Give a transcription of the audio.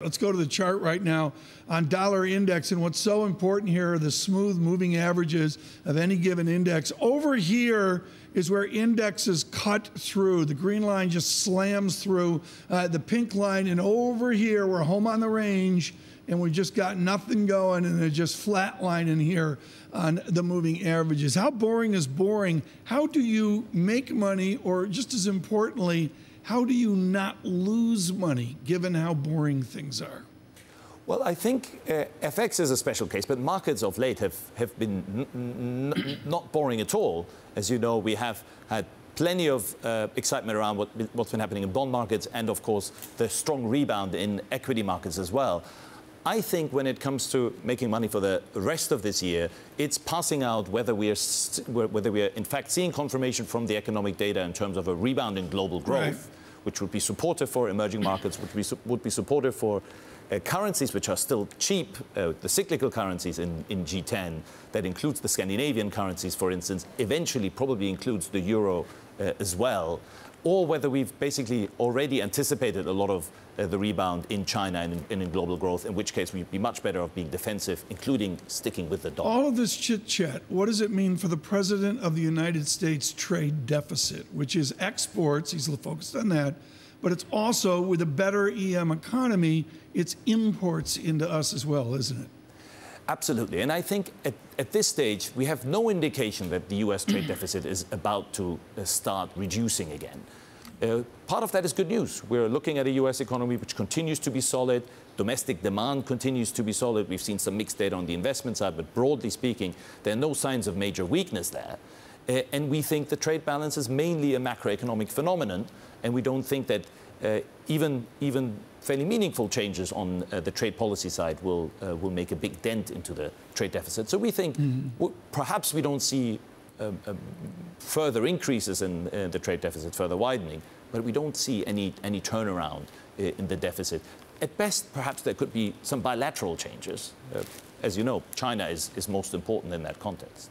Let's go to the chart right now on dollar index. And what's so important here are the smooth moving averages of any given index. Over here is where indexes cut through. The green line just slams through the pink line. And over here, we're home on the range, and we just got nothing going, and they're just flatlining here on the moving averages. How boring is boring? How do you make money, or just as importantly, how do you not lose money, given how boring things are? Well, I think FX is a special case, but markets of late have been not boring at all. As you know, we have had plenty of excitement around what's been happening in bond markets and, of course, the strong rebound in equity markets as well. I think when it comes to making money for the rest of this year, it's passing out whether we are in fact seeing confirmation from the economic data in terms of a rebound in global growth, right, which would be supportive for emerging markets, would be supportive for currencies which are still cheap, the cyclical currencies in G10. That includes the Scandinavian currencies, for instance, eventually probably includes the euro as well. Or whether we've basically already anticipated a lot of the rebound in China and in global growth, in which case we'd be much better off being defensive, including sticking with the dollar. All of this chit-chat, what does it mean for the President of the United States trade deficit, which is exports, he's focused on that, but it's also, with a better EM economy, it's imports into us as well, isn't it? Absolutely. And I think at this stage, we have no indication that the U.S. trade deficit is about to start reducing again. Part of that is good news. We're looking at a U.S. economy which continues to be solid. Domestic demand continues to be solid. We've seen some mixed data on the investment side, but broadly speaking, there are no signs of major weakness there. And we think the trade balance is mainly a macroeconomic phenomenon, and we don't think that even fairly meaningful changes on the trade policy side will make a big dent into the trade deficit. So we think perhaps we don't see further increases in the trade deficit, further widening, but we don't see any turnaround in the deficit. At best, perhaps there could be some bilateral changes. As you know, China is most important in that context.